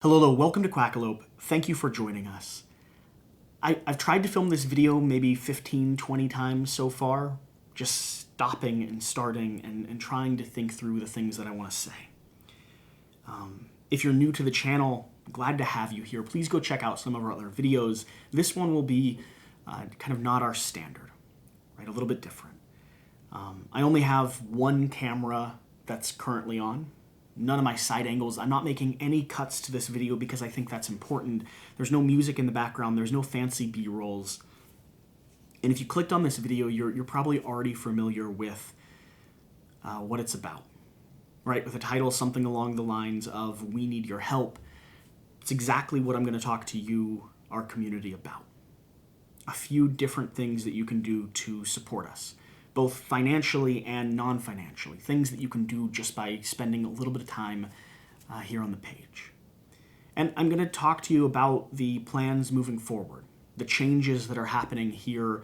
Hello, welcome to Quackalope. Thank you for joining us. I've tried to film this video maybe 15, 20 times so far, just stopping and starting and trying to think through the things that I want to say. If you're new to the channel, glad to have you here. Please go check out some of our other videos. This one will be kind of not our standard, right? A little bit different. I only have one camera that's currently on. None of my side angles. I'm not making any cuts to this video because I think that's important. There's no music in the background. There's no fancy B-rolls. And if you clicked on this video, you're probably already familiar with what it's about, right? With a title, something along the lines of "We Need Your Help." It's exactly what I'm going to talk to you, our community, about. A few different things that you can do to support us, both financially and non-financially, things that you can do just by spending a little bit of time here on the page. And I'm going to talk to you about the plans moving forward, the changes that are happening here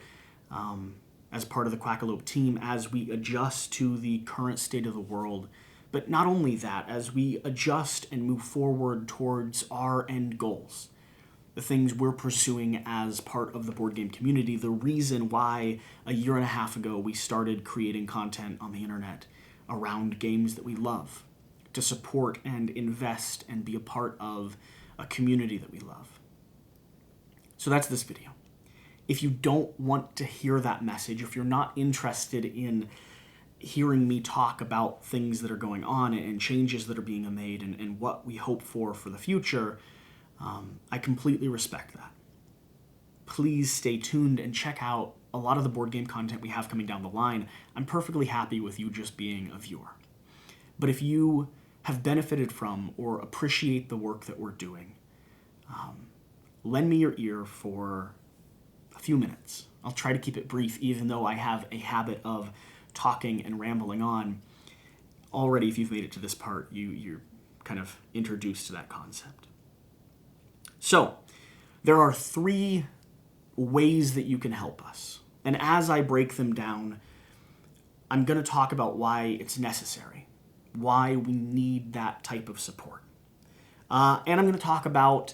as part of the Quackalope team as we adjust to the current state of the world. But not only that, as we adjust and move forward towards our end goals, the things we're pursuing as part of the board game community, the reason why a year and a half ago we started creating content on the internet around games that we love, to support and invest and be a part of a community that we love. So that's this video. If you don't want to hear that message, if you're not interested in hearing me talk about things that are going on and changes that are being made and what we hope for the future, I completely respect that. Please stay tuned and check out a lot of the board game content we have coming down the line. I'm perfectly happy with you just being a viewer. But if you have benefited from or appreciate the work that we're doing, lend me your ear for a few minutes. I'll try to keep it brief, even though I have a habit of talking and rambling on. Already, if you've made it to this part, you're kind of introduced to that concept. So, there are three ways that you can help us. And as I break them down, I'm going to talk about why it's necessary, why we need that type of support. And I'm going to talk about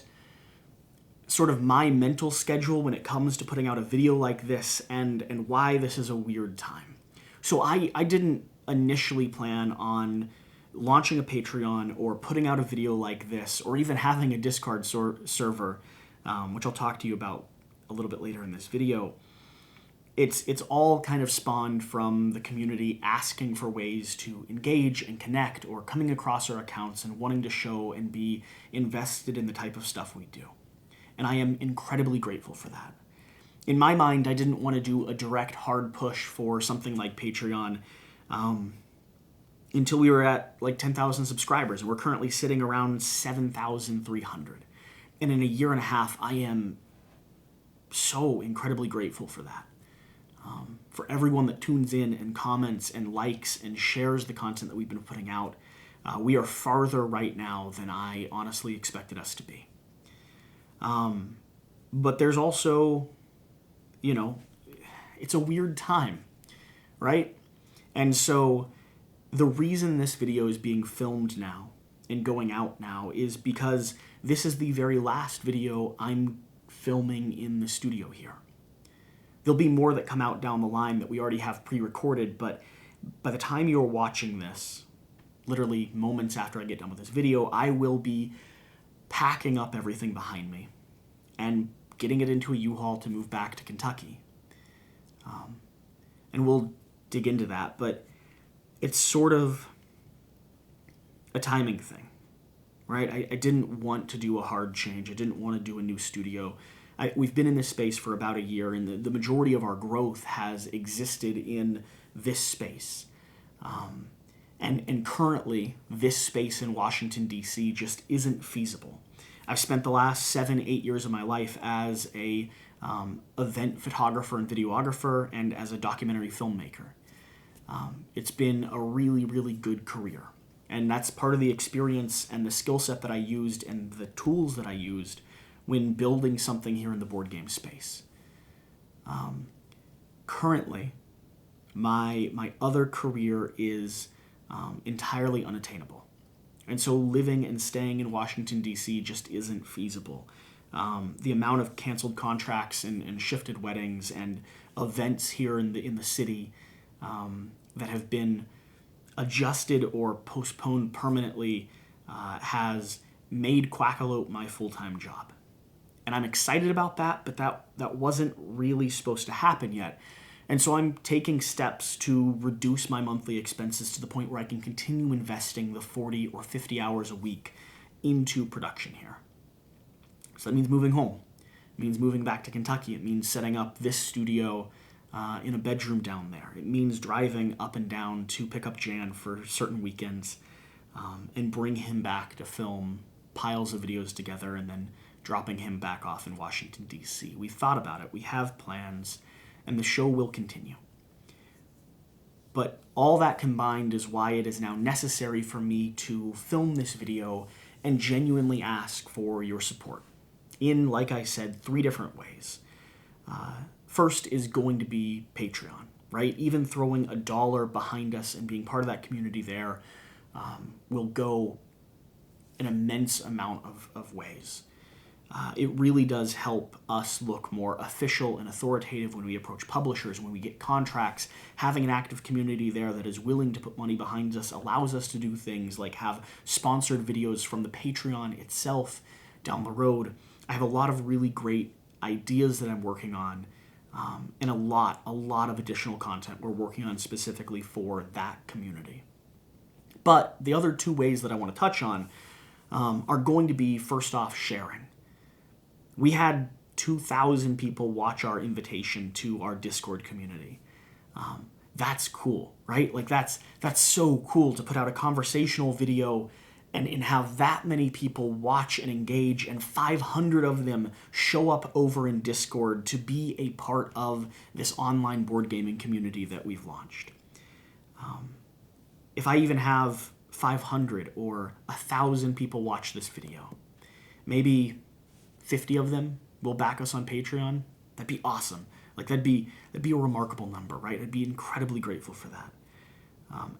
sort of my mental schedule when it comes to putting out a video like this and why this is a weird time. So I didn't initially plan on launching a Patreon or putting out a video like this or even having a Discord server, which I'll talk to you about a little bit later in this video. It's all kind of spawned from the community asking for ways to engage and connect or coming across our accounts and wanting to show and be invested in the type of stuff we do. And I am incredibly grateful for that. In my mind, I didn't want to do a direct hard push for something like Patreon until we were at like 10,000 subscribers, and we're currently sitting around 7,300. And in a year and a half, I am so incredibly grateful for that. For everyone that tunes in and comments and likes and shares the content that we've been putting out, we are farther right now than I honestly expected us to be. But there's also, it's a weird time, right? And so the reason this video is being filmed now and going out now is because this is the very last video I'm filming in the studio here. There'll be more that come out down the line that we already have pre-recorded, but by the time you're watching this, literally moments after I get done with this video, I will be packing up everything behind me and getting it into a U-Haul to move back to Kentucky. And we'll dig into that, but it's sort of a timing thing, right? I didn't want to do a hard change. I didn't want to do a new studio. We've been in this space for about a year, and the majority of our growth has existed in this space. And currently, this space in Washington, D.C. just isn't feasible. I've spent the last 7-8 years of my life as a event photographer and videographer and as a documentary filmmaker. It's been a really, really good career. And that's part of the experience and the skill set that I used and the tools that I used when building something here in the board game space. Currently, my other career is entirely unattainable. And so living and staying in Washington, D.C. just isn't feasible. The amount of canceled contracts and shifted weddings and events here in the city that have been adjusted or postponed permanently has made Quackalope my full-time job. And I'm excited about that, but that wasn't really supposed to happen yet. And so I'm taking steps to reduce my monthly expenses to the point where I can continue investing the 40 or 50 hours a week into production here. So that means moving home. It means moving back to Kentucky. It means setting up this studio in a bedroom down there. It means driving up and down to pick up Jan for certain weekends and bring him back to film piles of videos together and then dropping him back off in Washington, D.C. We've thought about it. We have plans, and the show will continue. But all that combined is why it is now necessary for me to film this video and genuinely ask for your support in, like I said, 3 different ways. First is going to be Patreon, right? Even throwing $1 behind us and being part of that community there will go an immense amount of ways. It really does help us look more official and authoritative when we approach publishers, when we get contracts. Having an active community there that is willing to put money behind us allows us to do things like have sponsored videos from the Patreon itself down the road. I have a lot of really great ideas that I'm working on, and a lot of additional content we're working on specifically for that community. But the other 2 ways that I want to touch on are going to be, first off, sharing. We had 2,000 people watch our invitation to our Discord community. That's cool, right? Like that's so cool to put out a conversational video and have that many people watch and engage, and 500 of them show up over in Discord to be a part of this online board gaming community that we've launched. If I even have 500 or 1,000 people watch this video, maybe 50 of them will back us on Patreon. That'd be awesome. Like that'd be a remarkable number, right? I'd be incredibly grateful for that.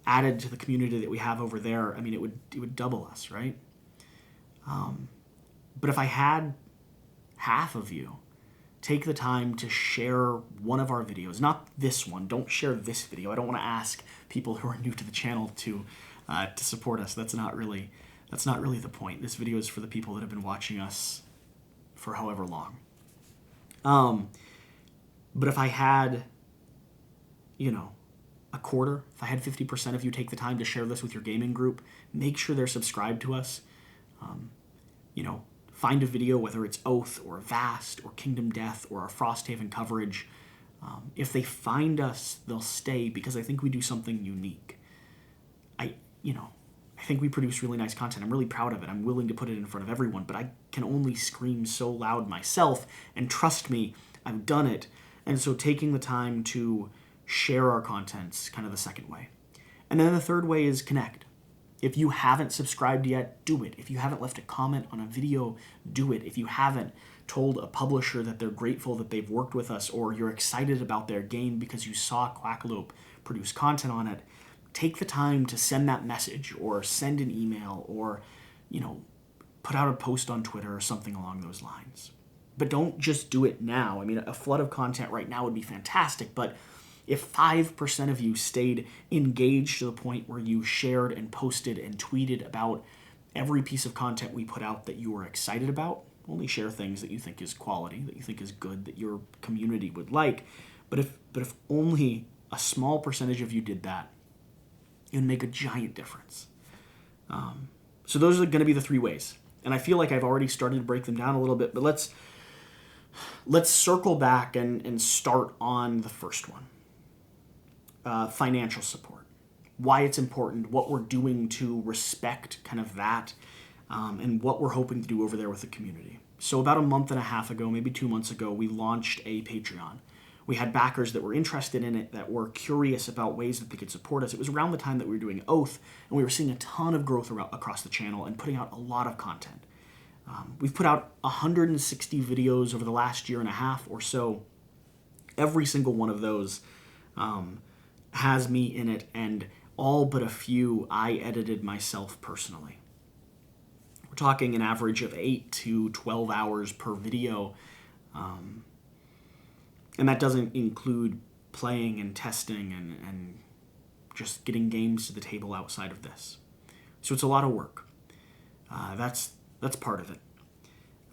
Added to the community that we have over there, I mean, it would double us, right? But if I had half of you take the time to share one of our videos, not this one, don't share this video. I don't want to ask people who are new to the channel to support us. That's not really the point. This video is for the people that have been watching us for however long. But if I had, a quarter, if I had 50% of you take the time to share this with your gaming group, make sure they're subscribed to us. Find a video, whether it's Oath or Vast or Kingdom Death or our Frosthaven coverage. If they find us, they'll stay because I think we do something unique. I think we produce really nice content. I'm really proud of it. I'm willing to put it in front of everyone, but I can only scream so loud myself, and trust me, I've done it. And so taking the time to share our content's kind of the second way. And then the third way is connect. If you haven't subscribed yet, do it. If you haven't left a comment on a video, do it. If you haven't told a publisher that they're grateful that they've worked with us, or you're excited about their game because you saw Quackalope produce content on it, take the time to send that message or send an email or, put out a post on Twitter or something along those lines. But don't just do it now. I mean, a flood of content right now would be fantastic, but if 5% of you stayed engaged to the point where you shared and posted and tweeted about every piece of content we put out that you were excited about, only share things that you think is quality, that you think is good, that your community would like. But if only a small percentage of you did that, it would make a giant difference. So those are going to be the 3 ways. And I feel like I've already started to break them down a little bit, but let's circle back and start on the first one. Financial support. Why it's important, what we're doing to respect kind of that, and what we're hoping to do over there with the community. So about a month and a half ago, maybe 2 months ago, we launched a Patreon. We had backers that were interested in it, that were curious about ways that they could support us. It was around the time that we were doing Oath, and we were seeing a ton of growth across the channel and putting out a lot of content. We've put out 160 videos over the last year and a half or so. Every single one of those has me in it, and all but a few I edited myself personally. We're talking an average of 8 to 12 hours per video. And that doesn't include playing and testing and just getting games to the table outside of this. So it's a lot of work. That's part of it.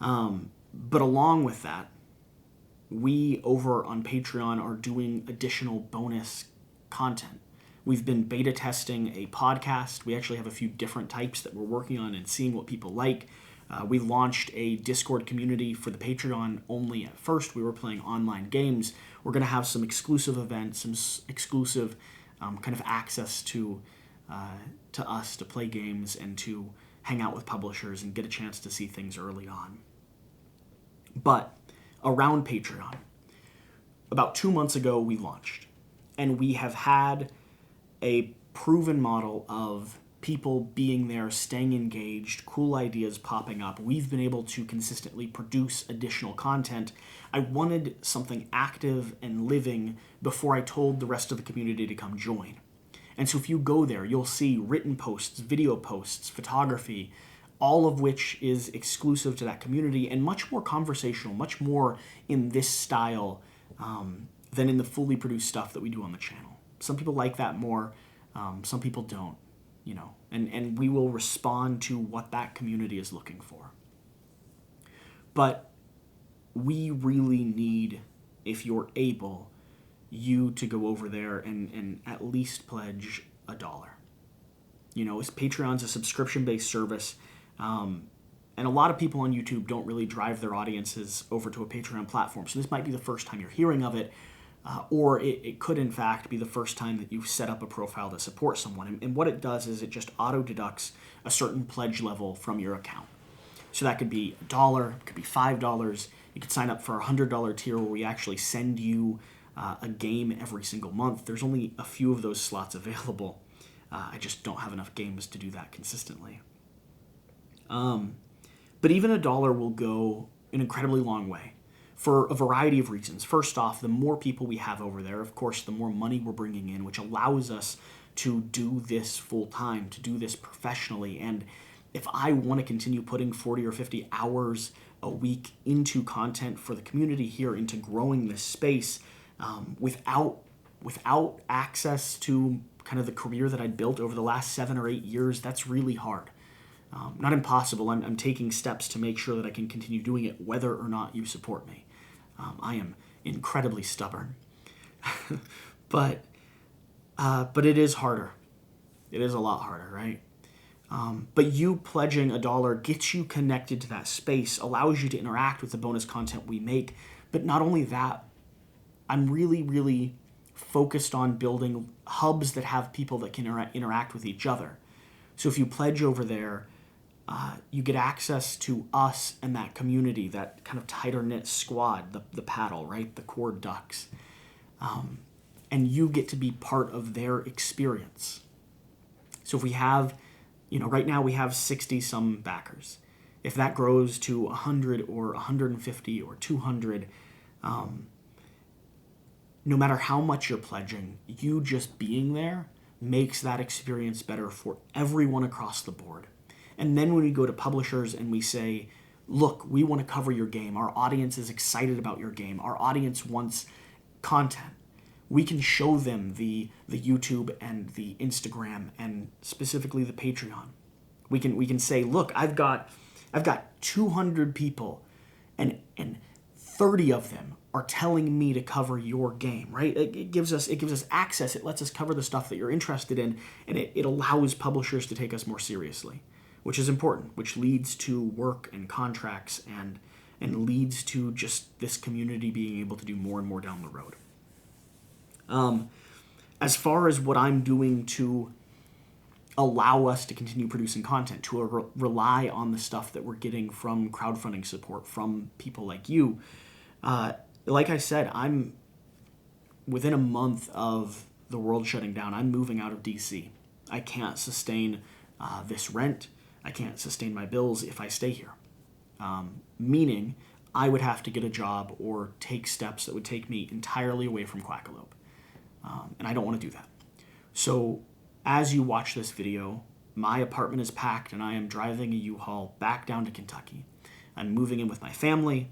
But along with that, we over on Patreon are doing additional bonus content. We've been beta testing a podcast. We actually have a few different types that we're working on and seeing what people like. We launched a Discord community for the Patreon only at first. We were playing online games. We're going to have some exclusive events, some exclusive kind of access to us to play games and to hang out with publishers and get a chance to see things early on. But around Patreon, about 2 months ago we launched, and we have had a proven model of people being there, staying engaged, cool ideas popping up. We've been able to consistently produce additional content. I wanted something active and living before I told the rest of the community to come join. And so if you go there, you'll see written posts, video posts, photography, all of which is exclusive to that community and much more conversational, much more in this style than in the fully produced stuff that we do on the channel. Some people like that more, some people don't, you know, and we will respond to what that community is looking for. But we really need, if you're able, you to go over there and at least pledge $1. You know, Patreon's a subscription-based service, and a lot of people on YouTube don't really drive their audiences over to a Patreon platform. So this might be the first time you're hearing of it, or it could in fact be the first time that you've set up a profile to support someone. And what it does is it just auto-deducts a certain pledge level from your account. So that could be $1, it could be $5. You could sign up for a $100 tier where we actually send you a game every single month. There's only a few of those slots available. I just don't have enough games to do that consistently. But even $1 will go an incredibly long way for a variety of reasons. First off, the more people we have over there, of course, the more money we're bringing in, which allows us to do this full time, to do this professionally. And if I want to continue putting 40 or 50 hours a week into content for the community here, into growing this space, without access to kind of the career that I built over the last 7 or 8 years, that's really hard. Not impossible. I'm taking steps to make sure that I can continue doing it whether or not you support me. I am incredibly stubborn. but it is harder. It is a lot harder, right? But you pledging $1 gets you connected to that space, allows you to interact with the bonus content we make. But not only that, I'm really, really focused on building hubs that have people that can interact with each other. So if you pledge over there, you get access to us and that community, that kind of tighter-knit squad, the paddle, right? The core ducks. And you get to be part of their experience. So if we have, right now we have 60-some backers. If that grows to 100 or 150 or 200, no matter how much you're pledging, you just being there makes that experience better for everyone across the board. And then when we go to publishers and we say, look, we want to cover your game. Our audience is excited about your game. Our audience wants content. We can show them the YouTube and the Instagram and specifically the Patreon. We can say, look, I've got 200 people and 30 of them are telling me to cover your game, right? It gives us access. It lets us cover the stuff that you're interested in, and it allows publishers to take us more seriously, which is important, which leads to work and contracts and leads to just this community being able to do more and more down the road. As far as what I'm doing to allow us to continue producing content, to rely on the stuff that we're getting from crowdfunding support from people like you, like I said, I'm within a month of the world shutting down, I'm moving out of DC. I can't sustain this rent. I can't sustain my bills if I stay here. Meaning, I would have to get a job or take steps that would take me entirely away from Quackalope. And I don't want to do that. So, as you watch this video, my apartment is packed and I am driving a U-Haul back down to Kentucky. I'm moving in with my family,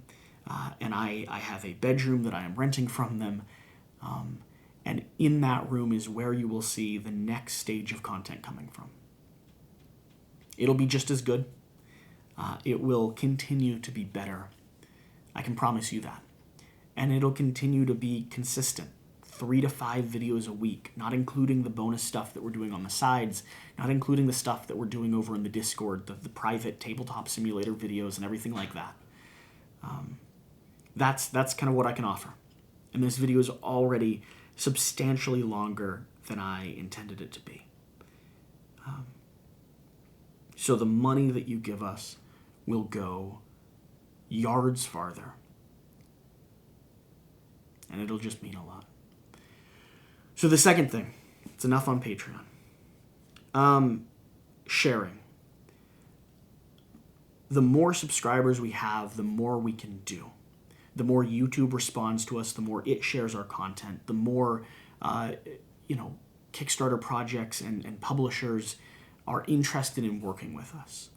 and I have a bedroom that I am renting from them. And in that room is where you will see the next stage of content coming from. It'll be just as good. It will continue to be better. I can promise you that. And it'll continue to be consistent. 3 to 5 videos a week, not including the bonus stuff that we're doing on the sides, not including the stuff that we're doing over in the Discord, the private tabletop simulator videos and everything like that. That's kind of what I can offer. And this video is already substantially longer than I intended it to be. So the money that you give us will go yards farther. And it'll just mean a lot. So the second thing, it's enough on Patreon. Sharing. The more subscribers we have, the more we can do. The more YouTube responds to us, the more it shares our content, the more, Kickstarter projects and publishers are interested in working with us.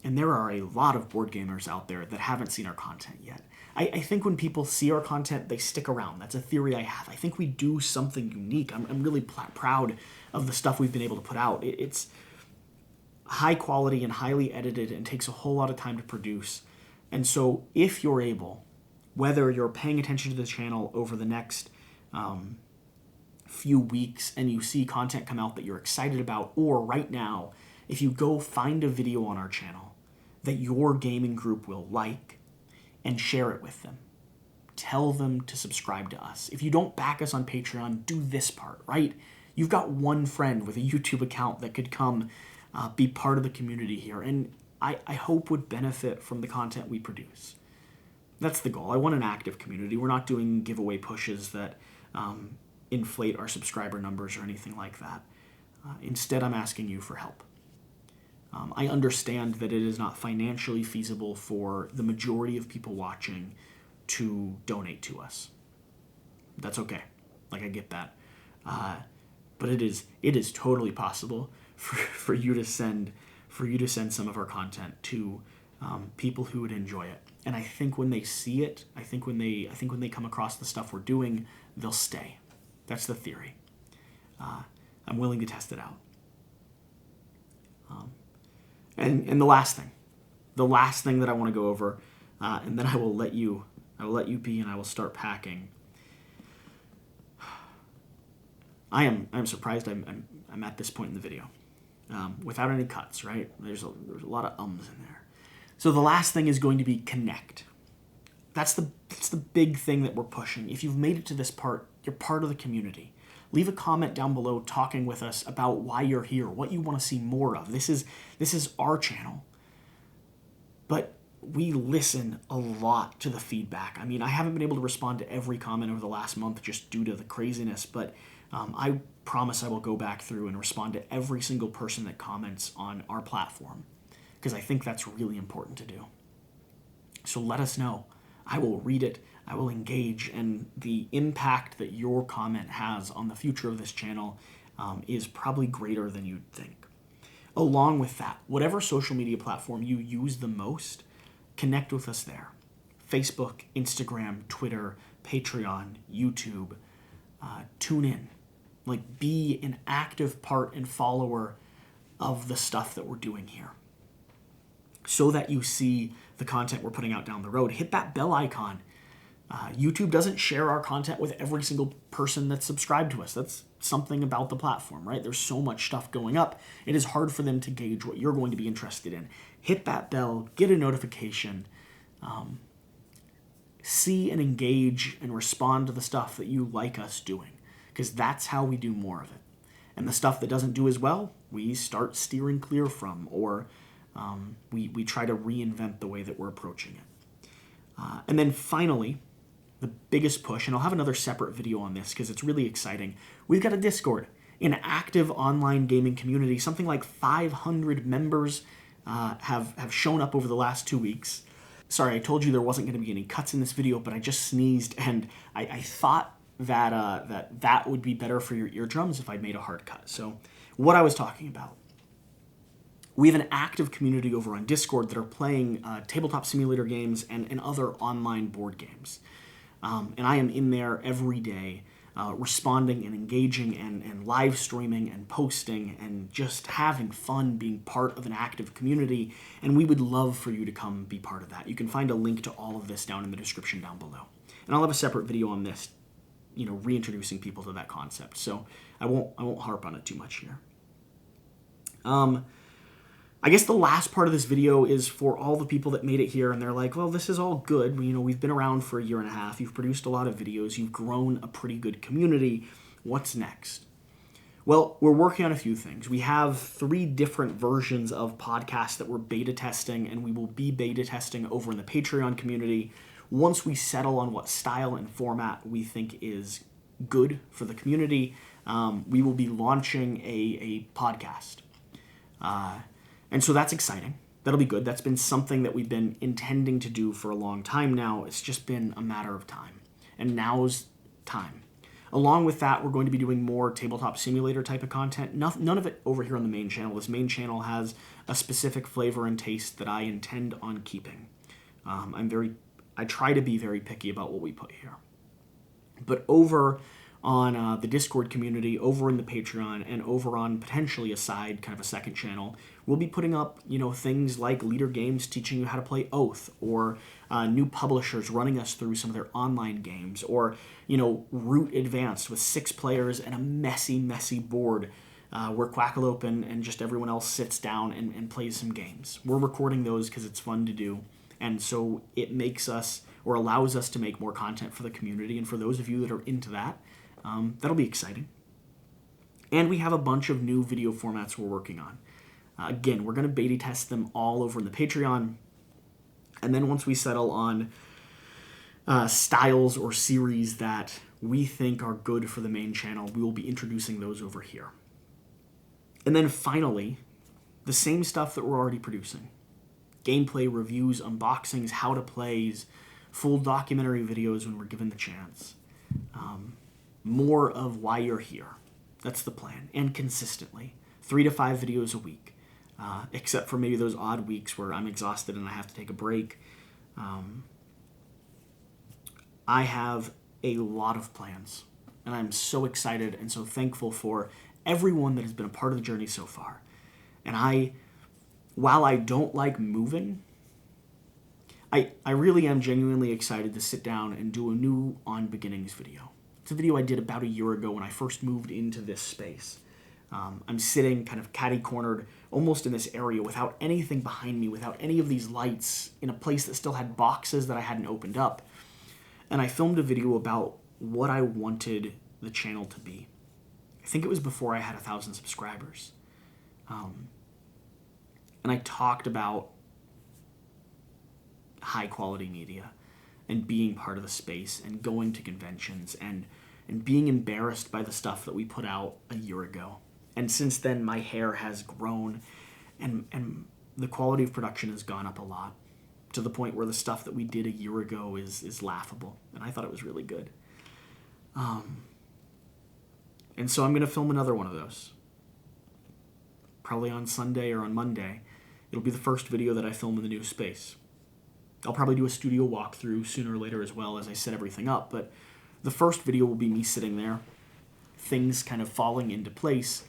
And there are a lot of board gamers out there that haven't seen our content yet. I think when people see our content, they stick around. That's a theory I have. I think we do something unique. I'm really proud of the stuff we've been able to put out. It's high quality and highly edited and takes a whole lot of time to produce. And so if you're able, whether you're paying attention to the channel over the next few weeks and you see content come out that you're excited about, or right now, if you go find a video on our channel that your gaming group will like and share it with them. Tell them to subscribe to us. If you don't back us on Patreon, do this part, right? You've got one friend with a YouTube account that could come be part of the community here, and I hope would benefit from the content we produce. That's the goal. I want an active community. We're not doing giveaway pushes that inflate our subscriber numbers or anything like that. Instead, I'm asking you for help. I understand that it is not financially feasible for the majority of people watching to donate to us. That's okay. I get that. But it is totally possible for you to send some of our content to people who would enjoy it. And I think when they see it, I think when they come across the stuff we're doing, they'll stay. That's the theory. I'm willing to test it out. And the last thing that I want to go over, and then I will let you be, and I will start packing. I am surprised I'm at this point in the video, without any cuts. Right? There's a lot of ums in there. So the last thing is going to be connect. That's the big thing that we're pushing. If you've made it to this part, you're part of the community. Leave a comment down below talking with us about why you're here, what you want to see more of. This is our channel. But we listen a lot to the feedback. I mean, I haven't been able to respond to every comment over the last month just due to the craziness, but I promise I will go back through and respond to every single person that comments on our platform, because I think that's really important to do. So let us know. I will read it. I will engage, and the impact that your comment has on the future of this channel is probably greater than you'd think. Along with that, whatever social media platform you use the most, connect with us there. Facebook, Instagram, Twitter, Patreon, YouTube. Tune in. Be an active part and follower of the stuff that we're doing here, so that you see the content we're putting out down the road. Hit that bell icon. YouTube doesn't share our content with every single person that's subscribed to us. That's something about the platform, right? There's so much stuff going up. It is hard for them to gauge what you're going to be interested in. Hit that bell, get a notification, see and engage and respond to the stuff that you like us doing, because that's how we do more of it. And the stuff that doesn't do as well, we start steering clear from, or we try to reinvent the way that we're approaching it. And then finally, the biggest push, and I'll have another separate video on this because it's really exciting. We've got a Discord, an active online gaming community. Something like 500 members have shown up over the last 2 weeks. Sorry, I told you there wasn't going to be any cuts in this video, but I just sneezed, and I thought that would be better for your eardrums if I'd made a hard cut. So what I was talking about We have an active community over on Discord that are playing tabletop simulator games and other online board games. And I am in there every day responding and engaging and live streaming and posting and just having fun being part of an active community. And we would love for you to come be part of that. You can find a link to all of this down in the description down below. And I'll have a separate video on this, reintroducing people to that concept. So I won't harp on it too much here. I guess the last part of this video is for all the people that made it here and they're like, well, this is all good. We've been around for a year and a half. You've produced a lot of videos. You've grown a pretty good community. What's next? Well, we're working on a few things. We have 3 different versions of podcasts that we're beta testing, and we will be beta testing over in the Patreon community. Once we settle on what style and format we think is good for the community, we will be launching a podcast. And so that's exciting. That'll be good. That's been something that we've been intending to do for a long time now. It's just been a matter of time. And now's time. Along with that, we're going to be doing more tabletop simulator type of content. None of it over here on the main channel. This main channel has a specific flavor and taste that I intend on keeping. I try to be very picky about what we put here. But over on the Discord community, over in the Patreon, and over on potentially a side, kind of a second channel, we'll be putting up, things like Leader Games teaching you how to play Oath, or new publishers running us through some of their online games, or, Root Advanced with 6 players and a messy, messy board where Quackalope and just everyone else sits down and plays some games. We're recording those because it's fun to do, and so it makes us, or allows us to make more content for the community, and for those of you that are into that, that'll be exciting. And we have a bunch of new video formats we're working on. Again, we're going to beta test them all over in the Patreon. And then once we settle on styles or series that we think are good for the main channel, we will be introducing those over here. And then finally, the same stuff that we're already producing. Gameplay reviews, unboxings, how to plays, full documentary videos when we're given the chance. More of why you're here. That's the plan. And consistently. 3 to 5 videos a week. Except for maybe those odd weeks where I'm exhausted and I have to take a break. I have a lot of plans. And I'm so excited and so thankful for everyone that has been a part of the journey so far. And while I don't like moving, I really am genuinely excited to sit down and do a new On Beginnings video. It's a video I did about a year ago when I first moved into this space. I'm sitting kind of catty-cornered almost in this area without anything behind me, without any of these lights, in a place that still had boxes that I hadn't opened up. And I filmed a video about what I wanted the channel to be. I think it was before I had 1,000 subscribers. And I talked about high-quality media and being part of the space and going to conventions and being embarrassed by the stuff that we put out a year ago. And since then, my hair has grown and the quality of production has gone up a lot, to the point where the stuff that we did a year ago is laughable. And I thought it was really good. And so I'm going to film another one of those. Probably on Sunday or on Monday. It'll be the first video that I film in the new space. I'll probably do a studio walkthrough sooner or later as well as I set everything up, but the first video will be me sitting there, things kind of falling into place,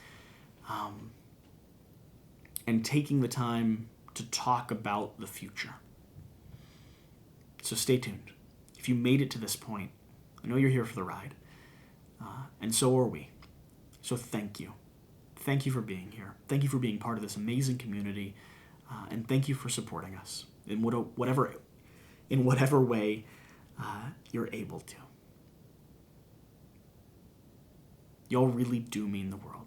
and taking the time to talk about the future. So stay tuned. If you made it to this point, I know you're here for the ride, and so are we. So thank you. Thank you for being here. Thank you for being part of this amazing community, and thank you for supporting us in whatever way you're able to. Y'all really do mean the world.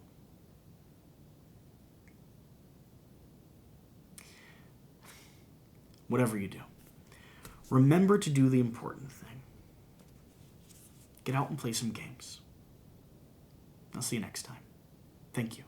Whatever you do, remember to do the important thing. Get out and play some games. I'll see you next time. Thank you.